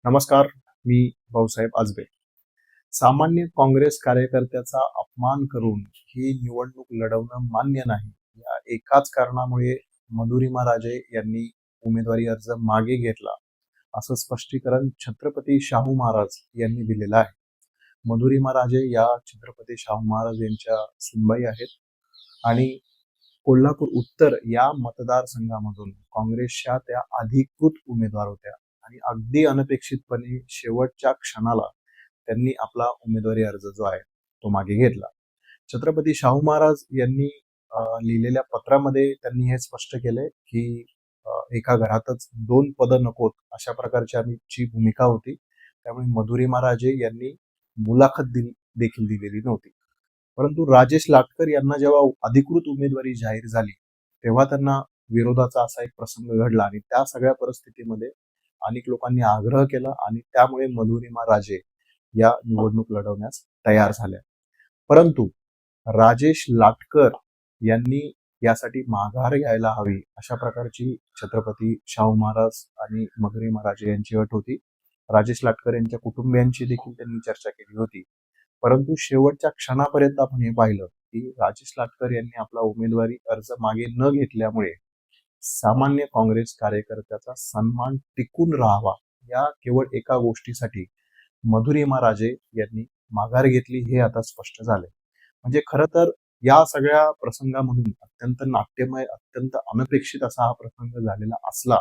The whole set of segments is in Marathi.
नमस्कार. मी भाऊसाहेब आजबे. सामान्य काँग्रेस कार्यकर्त्याचा अपमान करून ही निवडणूक लढवणं मान्य नाही. या एकाच कारणामुळे मधुरिमा राजे यांनी उमेदवारी अर्ज मागे घेतला, असं स्पष्टीकरण छत्रपती शाहू महाराज यांनी दिलेलं आहे. मधुरिमा राजे या छत्रपती शाहू महाराज यांच्या सुनबाई आहेत आणि कोल्हापूर उत्तर या मतदारसंघामधून काँग्रेसच्या त्या अधिकृत उमेदवार होत्या आणि अगदी अनपेक्षितपणे शेवटच्या क्षणाला त्यांनी आपला उमेदवारी अर्ज जो आहे तो मागे घेतला. छत्रपती शाहू महाराज यांनी लिहिलेल्या पत्रामध्ये त्यांनी हे स्पष्ट केले की एका घरातच दोन पदं नकोत अशा प्रकारची आमची भूमिका होती. त्यामुळे मधुरिमा राजे यांनी मुलाखत देखील दिलेली नव्हती. परंतु राजेश लाटकर यांना जेव्हा अधिकृत उमेदवारी जाहीर झाली तेव्हा त्यांना विरोधाचा असा एक प्रसंग घडला आणि त्या सगळ्या परिस्थितीमध्ये अनेक लोकांनी आग्रह केला आणि त्यामुळे मधुरिमा राजे या निवडणूक लढवण्यास तयार झाल्या. परंतु राजेश लाटकर यांनी यासाठी माघार घ्यायला हवी अशा प्रकारची छत्रपती शाहू महाराज आणि मधुरिमा राजे यांची अट होती. राजेश लाटकर यांच्या कुटुंबियांची देखील त्यांनी चर्चा केली होती. परंतु शेवटच्या क्षणापर्यंत आपण हे पाहिलं की राजेश लाटकर यांनी आपला उमेदवारी अर्ज मागे न घेतल्यामुळे सामान्य काँग्रेस कार्यकर्त्याचा सन्मान टिकून राहावा या केवळ एका गोष्टीसाठी मधुरिमा राजे यांनी माघार घेतली हे आता स्पष्ट झाले. म्हणजे खरं तर या सगळ्या प्रसंगामधून अत्यंत नाट्यमय, अत्यंत अनपेक्षित असा हा प्रसंग झालेला असला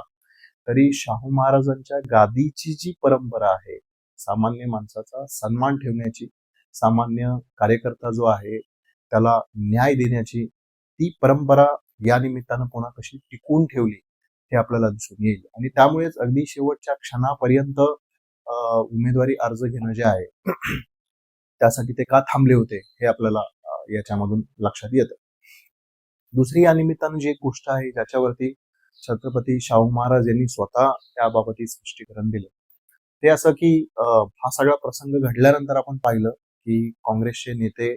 तरी शाहू महाराजांच्या गादीची जी परंपरा आहे, सामान्य माणसाचा सन्मान ठेवण्याची, सामान्य कार्यकर्ता जो आहे त्याला न्याय देण्याची, ती परंपरा या निमित्तानं पुन्हा कशी टिकून ठेवली हे आपल्याला दिसून येईल. आणि त्यामुळेच अगदी शेवटच्या क्षणापर्यंत उमेदवारी अर्ज घेणं जे आहे त्यासाठी ते का थांबले होते हे आपल्याला याच्यामधून लक्षात येतं. दुसरी या निमित्तानं जी एक गोष्ट आहे ज्याच्यावरती छत्रपती शाहू महाराज यांनी स्वतः त्याबाबत स्पष्टीकरण दिलं ते असं की हा सगळा प्रसंग घडल्यानंतर आपण पाहिलं की काँग्रेसचे नेते,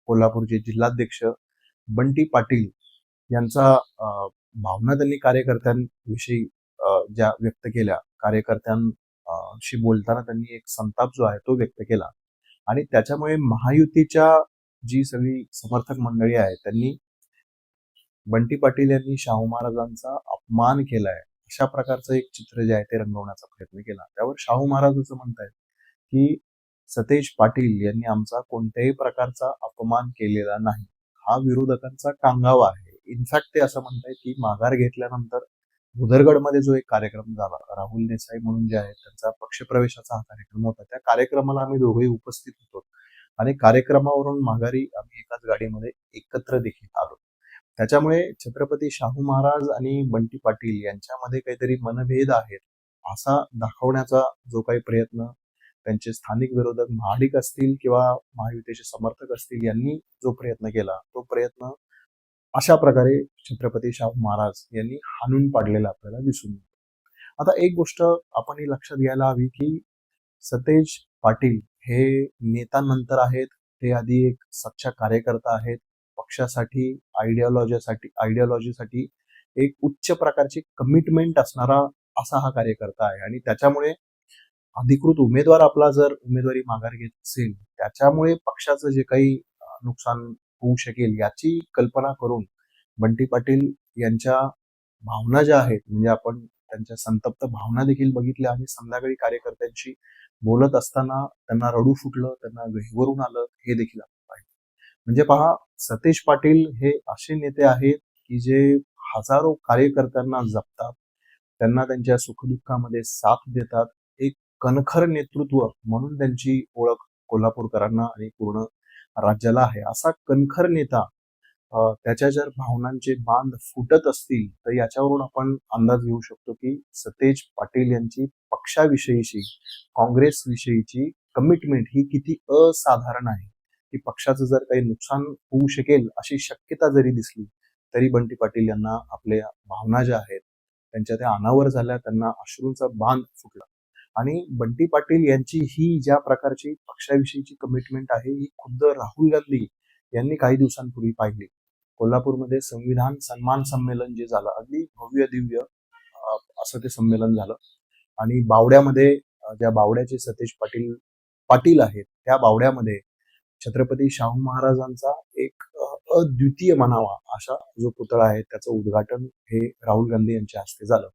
कोल्हापूरचे जिल्हाध्यक्ष बंटी पाटील यांचा भावना त्यांनी कार्यकर्त्यांविषयी ज्या व्यक्त केल्या, कार्यकर्त्यांशी बोलताना त्यांनी एक संताप जो आहे तो व्यक्त केला आणि त्याच्यामुळे महायुतीच्या जी सगळी समर्थक मंडळी आहे त्यांनी बंटी पाटील यांनी शाहू महाराजांचा अपमान केलाय अशा प्रकारचं एक चित्र जे आहे ते रंगवण्याचा प्रयत्न केला. त्यावर शाहू महाराज असं म्हणतायत की सतेज पाटील यांनी आमचा कोणत्याही प्रकारचा अपमान केलेला नाही, हा विरोधकांचा कांगावा आहे. इनफॅक्ट ते असं म्हणतायत की माघार घेतल्यानंतर भुदरगडमध्ये जो एक कार्यक्रम झाला, राहुल देसाई म्हणून जे आहे त्यांचा पक्षप्रवेशाचा हा कार्यक्रम होता, त्या कार्यक्रमाला आम्ही दोघेही उपस्थित होतो आणि कार्यक्रमावरून माघारी आम्ही एकाच गाडीमध्ये एकत्र देखील आलो. त्याच्यामुळे छत्रपती शाहू महाराज आणि बंटी पाटील यांच्यामध्ये काहीतरी मनभेद आहेत असा दाखवण्याचा जो काही प्रयत्न त्यांचे स्थानिक विरोधक महाडिक असतील किंवा महायुतीचे समर्थक असतील यांनी जो प्रयत्न केला तो प्रयत्न अशा प्रकारे छत्रपती शाहू महाराज यांनी हाणून पाडलेला आपल्याला दिसून येतो. आता एक गोष्ट आपण ही लक्षात घ्यायला हवी की सतेज पाटील हे नेता नंतर आहेत, ते आधी एक सच्चा कार्यकर्ता आहेत. पक्षासाठी, आयडिओलॉजीसाठी एक उच्च प्रकारची कमिटमेंट असणारा असा हा कार्यकर्ता आहे आणि त्याच्यामुळे अधिकृत उमेदवार आपला जर उमेदवारी माघार घेत असेल त्याच्यामुळे पक्षाचं जे काही नुकसान होऊ शकेल याची कल्पना करून बंटी पाटील यांच्या भावना ज्या आहेत, म्हणजे आपण त्यांच्या संतप्त भावना देखील बघितल्या आणि संध्याकाळी कार्यकर्त्यांशी बोलत असताना त्यांना रडू फुटलं, त्यांना गहिवरून आलं हे देखील आपण पाहिलं. म्हणजे पहा, सतेज पाटील हे असे नेते आहेत की जे हजारो कार्यकर्त्यांना जपतात, त्यांना त्यांच्या सुखदुःखामध्ये साथ देतात. एक कणखर नेतृत्व म्हणून त्यांची ओळख कोल्हापूरकरांना आणि पूर्ण राज्याला आहे. असा कणखर नेता त्याच्या जर भावनांचे बांध फुटत असतील तर याच्यावरून आपण अंदाज घेऊ शकतो की सतेज पाटील यांची पक्षाविषयीची, काँग्रेस विषयीची कमिटमेंट ही किती असाधारण आहे. की पक्षाचं जर काही नुकसान होऊ शकेल अशी शक्यता जरी दिसली तरी बंटी पाटील यांना आपल्या भावना ज्या आहेत त्यांच्या त्या अनावर झाल्या, त्यांना अश्रूंचा बांध फुटला. आणि बंटी पाटील यांची ही ज्या प्रकारची पक्षाविषयीची कमिटमेंट आहे ही खुद्द राहुल गांधी यांनी काही दिवसांपूर्वी पाहिली. कोल्हापूरमध्ये संविधान सन्मान संमेलन जे झालं, अगदी भव्य दिव्य असं ते संमेलन झालं आणि बावड्यामध्ये ज्या बावड्याचे सतेज पाटील पाटील आहेत त्या बावड्यामध्ये छत्रपती शाहू महाराजांचा एक अद्वितीय म्हणावा असा जो पुतळा आहे त्याचं उद्घाटन हे राहुल गांधी यांच्या हस्ते झालं.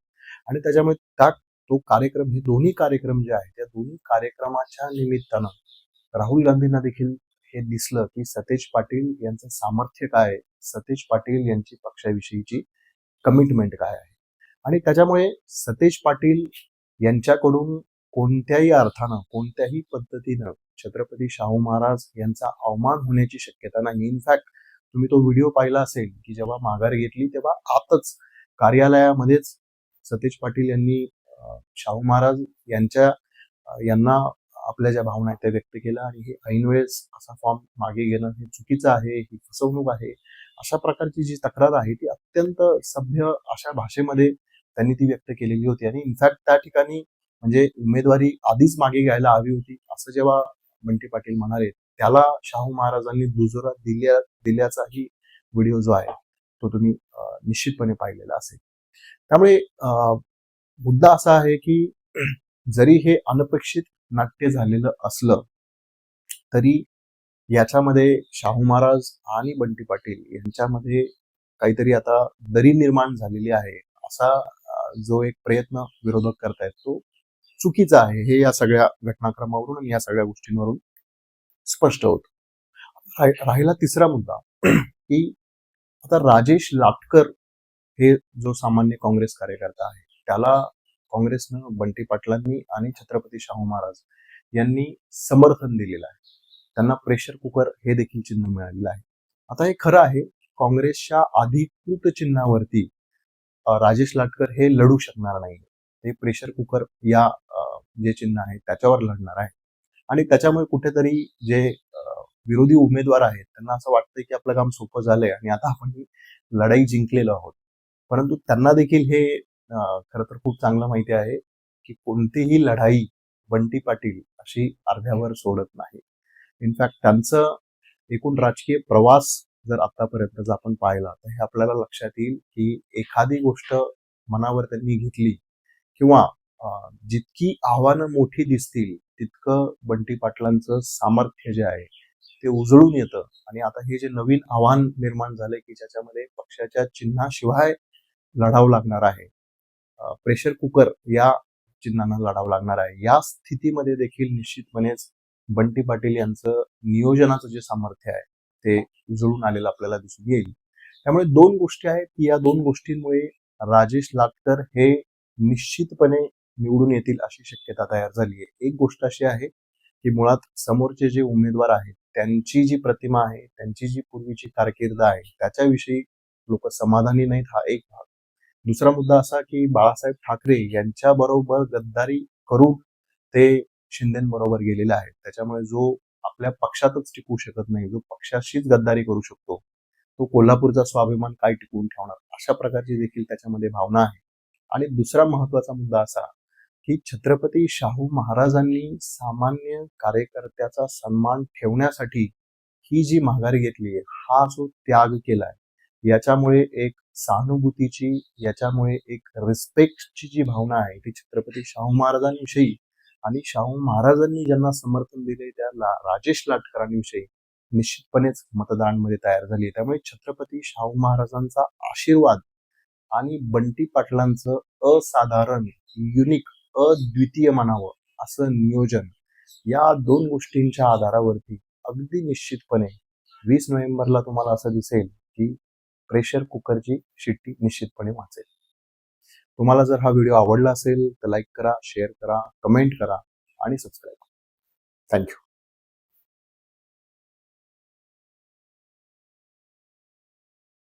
आणि त्याच्यामुळे तो कार्यक्रम, हे दोन्ही कार्यक्रम जे आहेत त्या दोन्ही कार्यक्रमाच्या निमित्तानं राहुल गांधींना देखील हे दिसलं की सतेज पाटील यांचं सामर्थ्य काय आहे, सतेज पाटील यांची पक्षाविषयीची कमिटमेंट काय आहे. आणि त्याच्यामुळे सतेज पाटील यांच्याकडून कोणत्याही अर्थानं कोणत्याही पद्धतीनं छत्रपती शाहू महाराज यांचा अवमान होण्याची शक्यता नाही. इनफॅक्ट तुम्ही तो व्हिडिओ पाहिला असेल की जेव्हा माघार घेतली तेव्हा आतच कार्यालयामध्येच सतेज पाटील यांनी शाहू महाराज यांना आपल्या ज्या भावना आहेत त्या व्यक्त केल्या. आणि हे ऐनवेळेस असा फॉर्म मागे घेणं हे चुकीचं आहे, ही फसवणूक आहे, अशा प्रकारची जी तक्रार आहे ती अत्यंत सभ्य अशा भाषेमध्ये त्यांनी ती व्यक्त केलेली होती. आणि इनफॅक्ट त्या ठिकाणी म्हणजे उमेदवारी आधीच मागे घ्यायला हवी होती असं जेव्हा बंटी पाटील म्हणाले त्याला शाहू महाराजांनी दुजोरा दिल्याचाही व्हिडिओ जो आहे तो तुम्ही निश्चितपणे पाहिलेला असेल. त्यामुळे मुद्दा असा आहे की जरी हे अनपेक्षित नाट्य झालेलं असलं तरी याच्यामध्ये शाहू महाराज आणि बंटी पाटील यांच्यामध्ये काहीतरी आता दरी निर्माण झालेली आहे असा जो एक प्रयत्न विरोधक करतायत तो चुकीचा आहे, हे या सगळ्या घटनाक्रमावरून आणि या सगळ्या गोष्टींवरून स्पष्ट होतं. राहिला तिसरा मुद्दा की आता राजेश लाटकर हे जो सामान्य काँग्रेस कार्यकर्ता आहे त्याला काँग्रेसनं बंटी पाटलांनी आणि छत्रपती शाहू महाराज यांनी समर्थन दिलेलं आहे. त्यांना प्रेशर कुकर हे देखील चिन्ह मिळालेलं आहे. आता हे खरं आहे काँग्रेसच्या अधिकृत चिन्हावरती राजेश लाटकर हे लढू शकणार नाही. ते प्रेशर कुकर या जे चिन्ह आहे त्याच्यावर लढणार आहे. आणि त्याच्यामुळे कुठेतरी जे विरोधी उमेदवार आहेत त्यांना असं वाटतंय की आपलं काम सोपं झालंय आणि आता आपण ही लढाई जिंकलेलो आहोत. परंतु त्यांना देखील हे खरं तर खूप चांगलं माहिती आहे की कोणतीही लढाई बंटी पाटील अशी अर्ध्यावर सोडत नाही. इनफॅक्ट त्यांचं एकूण राजकीय प्रवास जर आतापर्यंत आपण पाहिला तर हे आपल्याला लक्षात येईल की एखादी गोष्ट मनावर त्यांनी घेतली किंवा जितकी आव्हानं मोठी दिसतील तितकं बंटी पाटलांचं सामर्थ्य जे आहे ते उजळून येतं. आणि आता हे जे नवीन आव्हान निर्माण झालंय की ज्याच्यामध्ये पक्षाच्या चिन्हाशिवाय लढावं लागणार आहे, प्रेशर कुकर या चिन्हांना लढावं लागणार आहे, या स्थितीमध्ये देखील निश्चितपणेच बंटी पाटील यांचं नियोजनाचं जे सामर्थ्य आहे ते उजळून आलेलं आपल्याला दिसून येईल. त्यामुळे दोन गोष्टी आहेत की या दोन गोष्टींमुळे राजेश लाटकर हे निश्चितपणे निवडून येतील अशी शक्यता तयार झाली आहे. एक गोष्ट अशी आहे की मुळात समोरचे जे उमेदवार आहेत त्यांची जी प्रतिमा आहे, त्यांची जी पूर्वीची कारकीर्द आहे त्याच्याविषयी लोक समाधानी नाहीत, हा एक भाग. दुसरा मुद्दा असा की बाळासाहेब ठाकरे यांच्याबरोबर गद्दारी करून ते शिंदेबरोबर गेलेले आहेत. त्याच्यामुळे जो आपल्या पक्षातच टिकू शकत नाही, जो पक्षाशीच गद्दारी करू शकतो, तो कोल्हापूरचा स्वाभिमान काय टिकवून ठेवणार, अशा प्रकारची देखील त्याच्यामध्ये भावना आहे. आणि दुसरा महत्वाचा मुद्दा असा की छत्रपती शाहू महाराजांनी सामान्य कार्यकर्त्याचा सन्मान ठेवण्यासाठी ही जी माघार घेतली आहे, हा जो त्याग केलाय, याच्यामुळे एक सहानुभूतीची, याच्यामुळे एक रिस्पेक्टची जी भावना आहे ती छत्रपती शाहू महाराजांविषयी आणि शाहू महाराजांनी ज्यांना समर्थन दिले त्या राजेश लाटकरांविषयी निश्चितपणेच मतदारांमध्ये तयार झाली. त्यामुळे छत्रपती शाहू महाराजांचा आशीर्वाद आणि बंटी पाटलांचं असाधारण, युनिक, अद्वितीय म्हणावं असं नियोजन, या दोन गोष्टींच्या आधारावरती अगदी निश्चितपणे 20 नोव्हेंबरला तुम्हाला असं दिसेल की प्रेशर कुकरची शिट्टी निश्चितपणे वाचेल. तुम्हाला जर हा व्हिडिओ आवडला असेल तर लाईक करा, शेअर करा, कमेंट करा आणि सबस्क्राईब करा. थँक्यू.